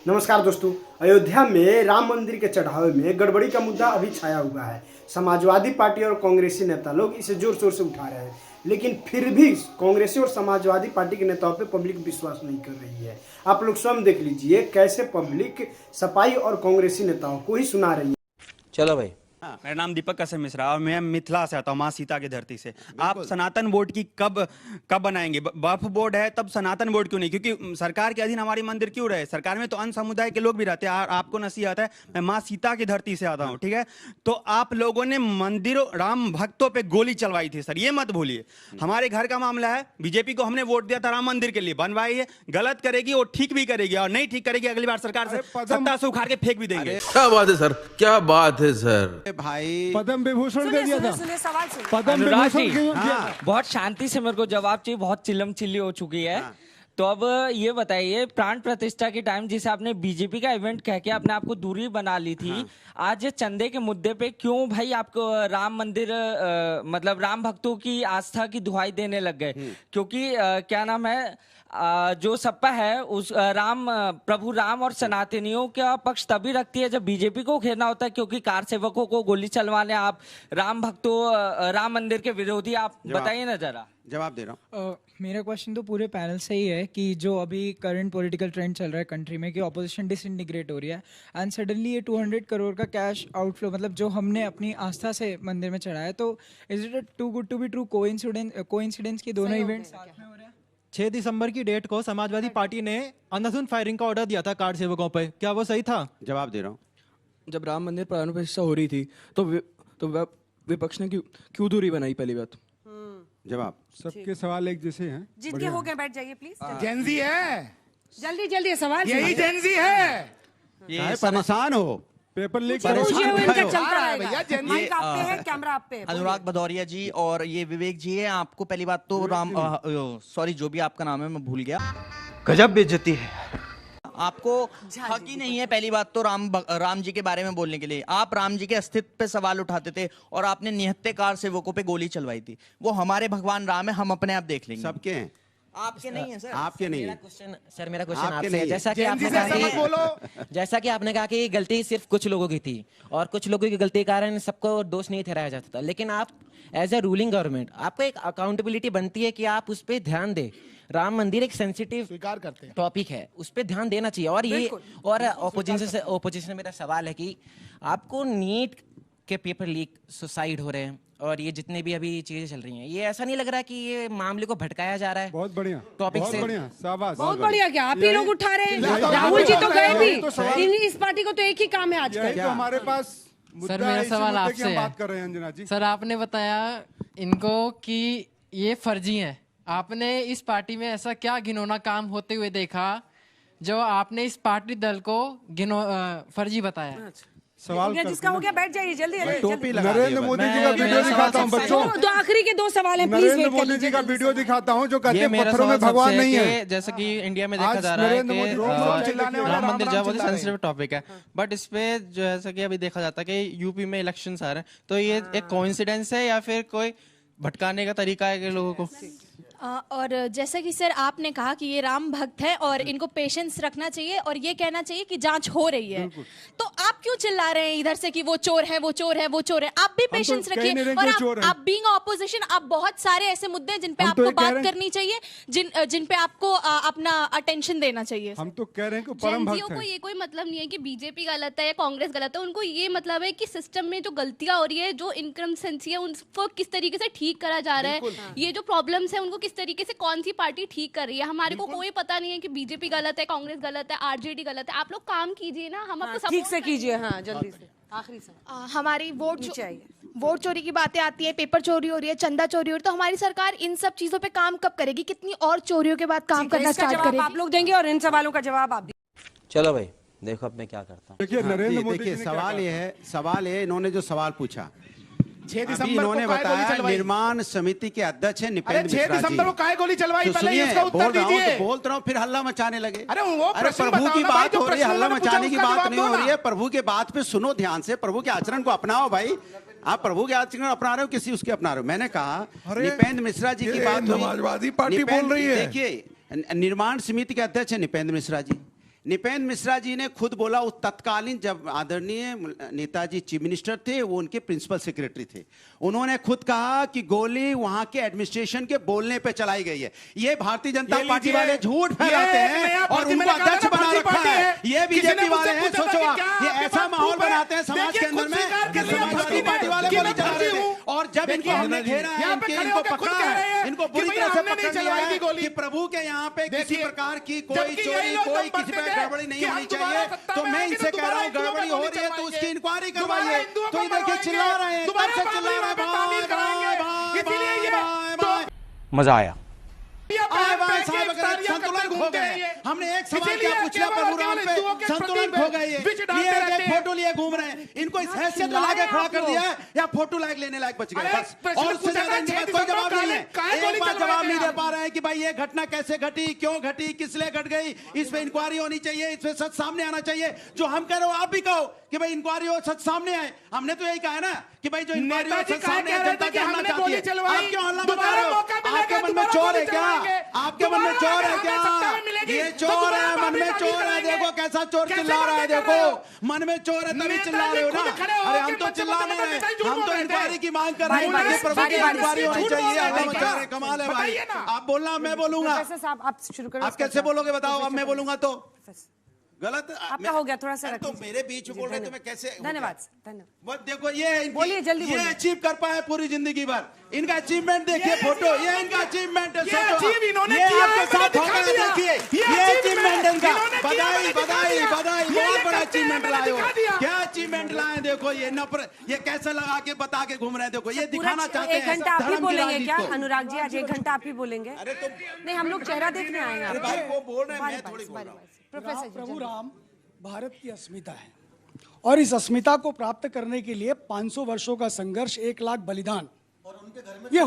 नमस्कार दोस्तों। अयोध्या में राम मंदिर के चढ़ावे में गड़बड़ी का मुद्दा अभी छाया हुआ है। समाजवादी पार्टी और कांग्रेसी नेता लोग इसे जोर शोर से उठा रहे हैं, लेकिन फिर भी कांग्रेसी और समाजवादी पार्टी के नेताओं पे पब्लिक विश्वास नहीं कर रही है। आप लोग स्वयं देख लीजिए कैसे पब्लिक सपाई और कांग्रेसी नेताओं को ही सुना रही है। चलो भाई। मेरा नाम दीपक कसम मिश्रा और मैं मिथिला से आता हूँ, माँ सीता की धरती से। आप सनातन बोर्ड की कब बनाएंगे? वक्फ बोर्ड है तब सनातन बोर्ड क्यों नहीं? क्योंकि सरकार के अधीन हमारी मंदिर क्यों रहे? सरकार में तो अन्य समुदाय के लोग भी रहते हैं। आपको नसीहत है, मैं माँ सीता की धरती से आता हूँ, ठीक है? तो आप लोगों ने मंदिरों, राम भक्तों पे गोली चलवाई थी सर, ये मत भूलिए। हमारे घर का मामला है, बीजेपी को हमने वोट दिया था राम मंदिर के लिए, बनवाई है, गलत करेगी वो ठीक भी करेगी, और नहीं ठीक करेगी अगली बार सरकार से सत्ता से उखाड़ के फेंक भी देंगे। क्या बात है सर, क्या बात है सर। भाई पद्म विभूषण दे दिया था। सवाल सुनिए। पद्म अनुराग विभूषण जी, क्यों दिया था? बहुत शांति से मेरे को जवाब चाहिए, बहुत चिल्लम चिल्ली हो चुकी है। तो अब ये बताइए, प्राण प्रतिष्ठा के टाइम जिसे आपने बीजेपी का इवेंट कह के अपने आप को दूरी बना ली थी, आज चंदे के मुद्दे पे क्यों भाई आपको राम मंदिर मतलब राम भक्तों की आस्था की दुहाई देने लग गए? क्योंकि क्या नाम है, जो सपा है उस प्रभु राम और सनातनियों का पक्ष तभी रखती है जब बीजेपी को घेरना होता है, क्योंकि कार सेवकों को गोली चलवाने आप राम भक्तों, राम मंदिर के विरोधी आप बताइए ना जरा। जवाब दे रहा हूँ। मेरा क्वेश्चन तो पूरे पैनल से ही है कि जो अभी करंट पॉलिटिकल ट्रेंड चल रहा है कंट्री में कि ऑपोजिशन डिसइंटीग्रेट हो रही है एंड सडनली ये 200 करोड़ का कैश आउटफ्लो, मतलब जो हमने अपनी आस्था से मंदिर में चढ़ाया, तो is it too good to be true coincidence की दोनों इवेंट्स साथ में हो रहे हैं? 6 दिसंबर की डेट को समाजवादी पार्टी ने अंधाधुंध फायरिंग का ऑर्डर दिया था कार सेवकों पे, क्या वो सही था? जवाब दे रहा हूँ। जब राम मंदिर प्राण प्रतिष्ठा हो रही थी तो विपक्ष ने क्यों दूरी बनाई? पहली बात। जवाब। सबके सवाल एक जैसे हैं। जिनके हो गए बैठ जाइए प्लीज। जेंजी है, जल्दी जल्दी सवाल यही जेंजी है। ये परेशान हो, पेपर लीक इनका चलता भैया, रहेगा। माइक आप पे है, कैमरा आप पे है। अनुराग भदौरिया जी और ये विवेक जी है। आपको पहली बात तो सॉरी जो भी आपका नाम है मैं भूल गया। गजब बेइज्जती है। आपको हक ही नहीं है पहली बात तो राम जी के बारे में बोलने के लिए। आप राम जी के अस्तित्व पे सवाल उठाते थे और आपने निहत्थे कार सेवकों पे गोली चलवाई थी। वो हमारे भगवान राम है, हम अपने आप देख लेंगे। सबके हैं, आपके नहीं है सर। आपके नहीं है। मेरा क्वेश्चन आपके आपसे है, नहीं। जैसा कि आपने जैसा कि आपने कहा कि गलती सिर्फ कुछ लोगों की थी और कुछ लोगों की गलती के कारण सबको दोष नहीं ठहराया जाता था, लेकिन आप एज ए रूलिंग गवर्नमेंट आपको एक अकाउंटेबिलिटी बनती है कि आप उस पर ध्यान दें। राम मंदिर एक सेंसिटिव टॉपिक है, उस पर ध्यान देना चाहिए। और ये और ओपोजिशन से मेरा सवाल है कि आपको नीट के पेपर लीक, सुसाइड हो रहे हैं और ये जितने भी अभी चीजें चल रही हैं, ये ऐसा नहीं लग रहा कि ये मामले को भटकाया जा रहा है? बहुत बढ़िया टॉपिक बहुत से बढ़िया, शाबाश। बहुत बढ़िया। क्या आप ही लोग उठा रहे हैं? राहुल जी तो गए भी। इस पार्टी को तो एक ही काम है आजकल। तो हमारे पास सर मेरा सवाल आपसे है। बात कर रहे हैं अंजना जी। सर आपने बताया इनको कि ये फर्जी हैं। आपने इस पार्टी में ऐसा क्या घिनौना काम होते हुए देखा जो आपने इस पार्टी दल को फर्जी बताया? सवाल जिसका हो गया बैठ जाइए जल्दी। नरेंद्र मोदी जी का वीडियो दिखाता हूँ बच्चों। दो आखिरी के 2 सवाल हैं, प्लीज वेट नरेंद्र मोदी जी का वीडियो दिखाता हूँ जो कहते हैं पत्थरों में भगवान नहीं है। जैसे कि इंडिया में देखा जा रहा है कि राम मंदिर जो है सेंसिटिव टॉपिक है, बट इस पे जैसा कि अभी देखा जाता है कि यूपी में इलेक्शंस आ रहे हैं, तो ये एक कोइंसिडेंस है या फिर कोई भटकाने का तरीका है कि लोगों को? और जैसा कि सर आपने कहा कि ये राम भक्त है और इनको पेशेंस रखना चाहिए और ये कहना चाहिए कि जांच हो रही है, तो आप क्यों चिल्ला रहे हैं इधर से कि वो चोर है, वो चोर है, वो चोर है? आप भी पेशेंस रखिए। और आप बीइंग ऑपोजिशन, आप बहुत सारे ऐसे मुद्दे हैं जिन पे आपको बात करनी चाहिए, जिन पे आपको अपना अटेंशन देना चाहिए। हम तो कह रहे हैं कि परम भक्त को ये कोई मतलब नहीं है कि बीजेपी गलत है या कांग्रेस गलत है। उनको ये मतलब है कि सिस्टम में जो गलतियां हो रही है, जो इनकन्सिस्टेंसी है, उनको किस तरीके से ठीक करा जा रहा है। ये जो प्रॉब्लम्स है उनको किस तरीके से कौन सी पार्टी ठीक कर रही है। हमारे को कोई पता नहीं है कि बीजेपी गलत है, कांग्रेस गलत है, आरजेडी गलत है। आप लोग काम कीजिए ना, हम आपको ठीक से कीजिए। हाँ जल्दी से आखिरी से। हमारी वोट चोरी की बातें आती है, पेपर चोरी हो रही है, चंदा चोरी हो रही है, तो हमारी सरकार इन सब चीजों पे काम कब करेगी? कितनी और चोरियों के बाद काम करना स्टार्ट करेगी? आप लोग देंगे और इन सवालों का जवाब आप दीजिए। चलो भाई, देखो अब मैं क्या करता हूँ। देखिए नरेंद्र मोदी देखिए सवाल ये है इन्होंने जो सवाल पूछा, 6 अभी दिसंबर इन्होंने को बताया निर्माण समिति के अध्यक्ष है निपेंद्र मिश्रा जी। 6 दिसंबर को काय गोली चलवाई? तो पहले सुनिए, इसका उत्तर दीजिए। बोलता रहा हूँ फिर हल्ला मचाने लगे। अरे वो प्रभु की बात हो रही है, हल्ला मचाने की बात नहीं हो रही है। प्रभु के बात पे सुनो ध्यान से, प्रभु के आचरण को अपनाओ भाई। आप प्रभु के आचरण अपना रहे हो, किसी उसके अपना रहे हो? मैंने कहा निपेंद्र मिश्रा जी की बात, समाजवादी पार्टी बोल रही है। देखिए निर्माण समिति के अध्यक्ष है निपेंद्र मिश्रा जी, निपेंद्र मिश्रा जी ने खुद बोला, उस तत्कालीन जब आदरणीय नेताजी चीफ मिनिस्टर थे, वो उनके प्रिंसिपल सेक्रेटरी थे, उन्होंने खुद कहा कि गोली वहां के एडमिनिस्ट्रेशन के बोलने पे चलाई गई है। ये भारतीय जनता पार्टी वाले झूठ फैलाते हैं और उनको अध्यक्ष बना रखा है। ये बीजेपी वाले हैं, सोचो आप, ये ऐसा माहौल बनाते हैं समाज के अंदर में कि समाजवादी पार्टी वाले गोली चला रहे थे। और जब इनको हमने घेरा है, इनको पकड़ा है, इनको बुरी तरह से पकड़ लिया है कि प्रभु के यहाँ पे किसी प्रकार की कोई चोरी, कोई किसी पे गड़बड़ी नहीं होनी चाहिए। तो मैं इनसे कह रहा हूँ, गड़बड़ी हो रही है तो उसकी इंक्वायरी करवाइए। तो ये देखिए चिल्ला रहे हैं, कब से चिल्ला रहे हैं, मजा आया। संतुलन खो गए। हमने एक सवाल क्या पूछा प्रभु राम पे, संतुलन खो गए। ये फोटो लिए घूम रहे हैं, इनको इस हैसियत में लाके खड़ा कर दिया है या फोटो लायक लेने लायक बच गए बस। और उससे ज्यादा इनके पास कोई जवाब नहीं है। एक बार जवाब नहीं दे पा रहे हैं कि भाई ये घटना कैसे घटी, क्यों घटी, किस लिए घट गई, इस पे इंक्वायरी होनी चाहिए, इस पे सच सामने आना चाहिए। जो हम कह रहे हो आप भी कहो कि भाई इंक्वायरी हो, सच सामने आए। हमने तो यही कहा है ना कि भाई जो इंक्वायरी हो, सच सामने आए, जनता जानना चाहती है। आप क्यों हल्ला मचा रहे हो? आपके मन में चोर है क्या? आपके मन में चोर है क्या? ये चोर है, मन में चोर है। देखो कैसा चोर चिल्ला रहा है, देखो मन में चोर है तभी चिल्ला रहे हो ना। अरे हम तो चिल्ला नहीं रहे, हम तो इंक्वायरी की मांग कर रहे हैं। प्रभु की इंक्वायरी होनी चाहिए। हल्ला मचा रहे, कमाल है भाई। आप बोलना, मैं बोलूंगा। आप कैसे बोलोगे बताओ? अब मैं बोलूंगा तो गलत आपका हो गया, थोड़ा सा तो मेरे बीच में बोल रहे तो मैं कैसे? धन्यवाद, धन्यवाद। देखो ये बोलिए, जल्दी ये अचीव कर पाए पूरी जिंदगी भर। इनका अचीवमेंट देखिए, फोटो, ये इनका अचीवमेंट है। ये आपके साथ होगा, देखिए ये अचीवमेंट इनका। बधाई बधाई बधाई, बहुत बड़ा अचीवमेंट लाए हो। क्या अचीवमेंट लाए? देखो ये नफरत, ये कैसे लगा के बता के घूम रहे हैं। देखो ये दिखाना चाहते हैं। 1 घंटा आप ही बोलेंगे क्या अनुराग जी? आज 1 घंटा आप ही बोलेंगे? अरे तो नहीं, हम लोग चेहरा देखने आए हैं। भाई वो बोल रहे हैं, मैं थोड़ी बोल रहा हूँ। प्रोफेसर प्रभु राम भारत की अस्मिता है और इस अस्मिता को प्राप्त करने के लिए 500 वर्षों का संघर्ष, 1 लाख बलिदान ये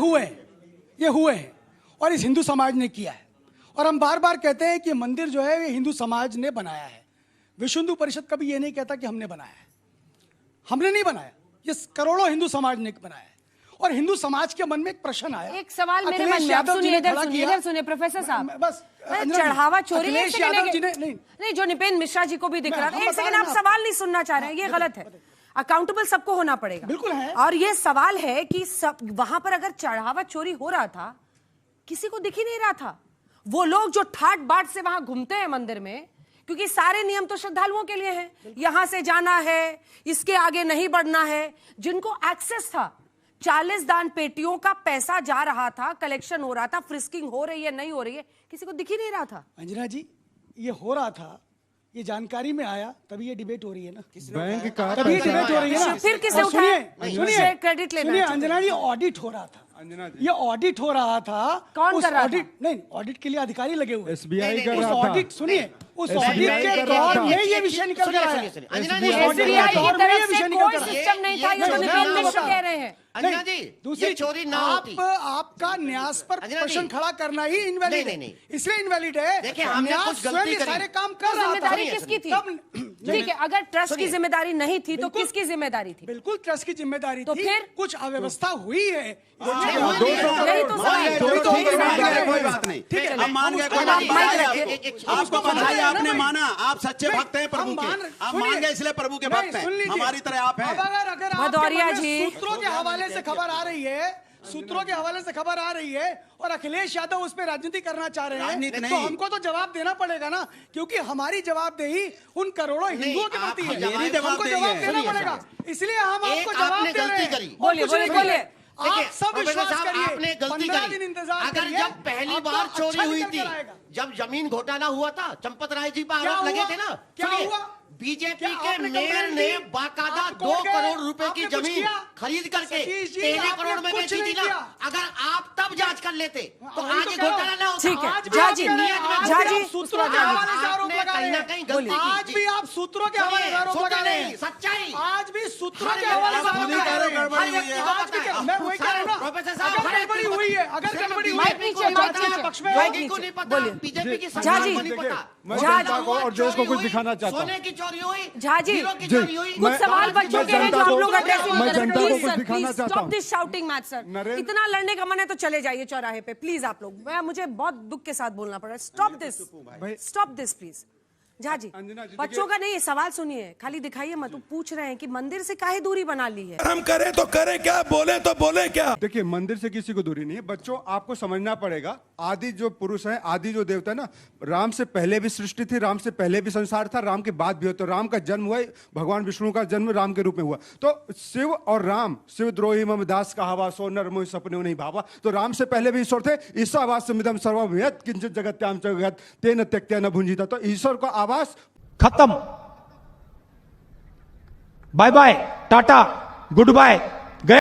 हुए हैं और इस हिंदू समाज ने किया है। और हम बार बार कहते हैं कि मंदिर जो है ये हिंदू समाज ने बनाया है। विश्व हिंदू परिषद कभी ये नहीं कहता कि हमने बनाया है। हमने नहीं बनाया, ये करोड़ों हिंदू समाज ने बनाया है। और हिंदू समाज के मन में एक प्रश्न आया, एक सवाल मेरे मन में, आप सुनिए, इधर सुनिए प्रोफेसर साहब। बस चढ़ावा चोरी नहीं, जो निपेंद्र मिश्रा जी को भी दिख रहा है। एक सेकंड, आप सवाल नहीं सुनना चाह रहे हैं, ये गलत है। अकाउंटेबल सबको होना पड़ेगा। बिल्कुल है। और ये सवाल है कि वहां पर अगर चढ़ावा चोरी हो रहा था, किसी को दिख ही नहीं रहा था। वो लोग जो ठाट बाट से वहां घूमते हैं मंदिर में, क्योंकि सारे नियम तो श्रद्धालुओं के लिए हैं, यहां से जाना है, इसके आगे नहीं बढ़ना है। जिनको एक्सेस था, 40 दान पेटियों का पैसा जा रहा था, कलेक्शन हो रहा था, फ्रिस्किंग हो रही है नहीं हो रही है, किसी को दिख ही नहीं रहा था। अंजना जी, ये हो रहा था, ये जानकारी में आया, तभी ये डिबेट हो रही है ना। बैंक का तभी डिबेट हो रही है ना। फिर किसे उठाया? सुनिए, क्रेडिट लेना सुनिए अंजना जी, ऑडिट हो रहा था। ये ऑडिट हो रहा था। कौन कर रहा था? नहीं, ऑडिट के लिए अधिकारी लगे हुए। SBI कर रहा था। ऑडिट सुनिए, उस ऑडिट के दौर में ये विषय निकल कर आया। SBI की तरफ से कोई सिस्टम नहीं था, ये तो निपेंद्र मिश्र कह रहे हैं। अंजना जी, दूसरी चोरी ना होती। आपका न्यास पर प्रश्न खड़ा करना ही इनवैलिड है, इसलिए इनवैलिड है। देखिए, हमने कुछ गलती करी, सारे काम कर रहा था। जिम्मेदारी किसकी थी? ठीक है, अगर ट्रस्ट की जिम्मेदारी नहीं थी तो किसकी जिम्मेदारी थी? बिल्कुल ट्रस्ट की जिम्मेदारी थी। तो फिर कुछ अव्यवस्था हुई है। कोई बात नहीं, ठीक है, हम मान गए। आपको बताइए, आपने माना, आप सच्चे भक्त हैं प्रभु के, आप मान गए, इसलिए प्रभु के भक्त हैं, हमारी तरह आप हैं। अगर भदौरिया जी, सूत्रों के हवाले से खबर आ रही है, सूत्रों के हवाले से खबर आ रही है और अखिलेश यादव उस पर राजनीति करना चाह रहे हैं, तो हमको तो जवाब देना पड़ेगा ना, क्योंकि हमारी जवाबदेही उन करोड़ों हिंदुओं के प्रति है। हमको जवाब देना पड़ेगा, इसलिए हम आपको जवाब दे रहे हैं। बोलिए। आप सब विश्वास करिए, आपने गलती 15 दिन करी। इंतजार अगर करिए, जब पहली बार चोरी हुई थी, आएगा। जब जमीन घोटाला हुआ था, चंपत राय जी पर आरोप लगे थे ना, क्या हुआ? बीजेपी के मेयर ने बाकायदा 2 करोड़ रुपए की जमीन खरीद करके 13 करोड़ में बेची थी ना। अगर आप तब जांच कर लेते तो आज घोटाला ना होता। ठीक है, जाजी सूत्रों के हवाले से आरोप लगा रहे कहीं ना कहीं गलती हैं। आज भी आप सूत्रों के हवाले से आरोप लगा रहे हैं। सच्चाई आज भी सूत्रों के हवाले से आरोप लगा रहे हैं। मैं वही कह रहा हूं ना, प्रोफेसर साहब, अगर गड़बड़ी हुई है, अगर गड़बड़ी हुई है, बीजेपी को नहीं पता, बीजेपी की सरकार को नहीं पता। मैं जनता को और देश को कुछ दिखाना चाहता हूँ। सोने की चोरी हुई, झाजी, हीरो की चोरी हुई। कुछ सवाल बच्चों के हैं जो हम लोग एड्रेसिंग मैं जनता को कुछ प्लीज दिखाना चाहता स्टॉप हूँ। This shouting match sir. इतना लड़ने का मन है तो चले जाइए चौराहे पे प्लीज। आप लोग, मुझे बहुत दुख के साथ बोलना पड़ रहा है। Stop this please. Jha ji, बच्चों का नहीं सवाल सुनिए, खाली दिखाइए मत। पूछ रहे हैं कि मंदिर से काहे दूरी बना ली है? हम करें तो करें क्या, बोले तो बोले क्या। देखिए मंदिर से किसी को दूरी नहीं है। बच्चों आपको समझना पड़ेगा, आदि जो पुरुष है, आदि जो देवता है ना, राम से पहले भी सृष्टि थी, राम से पहले भी संसार था, राम के बाद भी हो। तो राम का जन्म हुआ, भगवान विष्णु का जन्म राम के रूप में हुआ। तो शिव और राम, शिव द्रोही मम दास कहावा, सो नर मोहि सपने नहीं भावा। तो राम से पहले भी ईश्वर थे। ईशावास्यमिदं सर्वं यत् किंचित जगत्याम च जगत् तेन त्यक्त्या न भुंजीता। तो ईश्वर का आवास खत्म, bye bye, tata, good bye.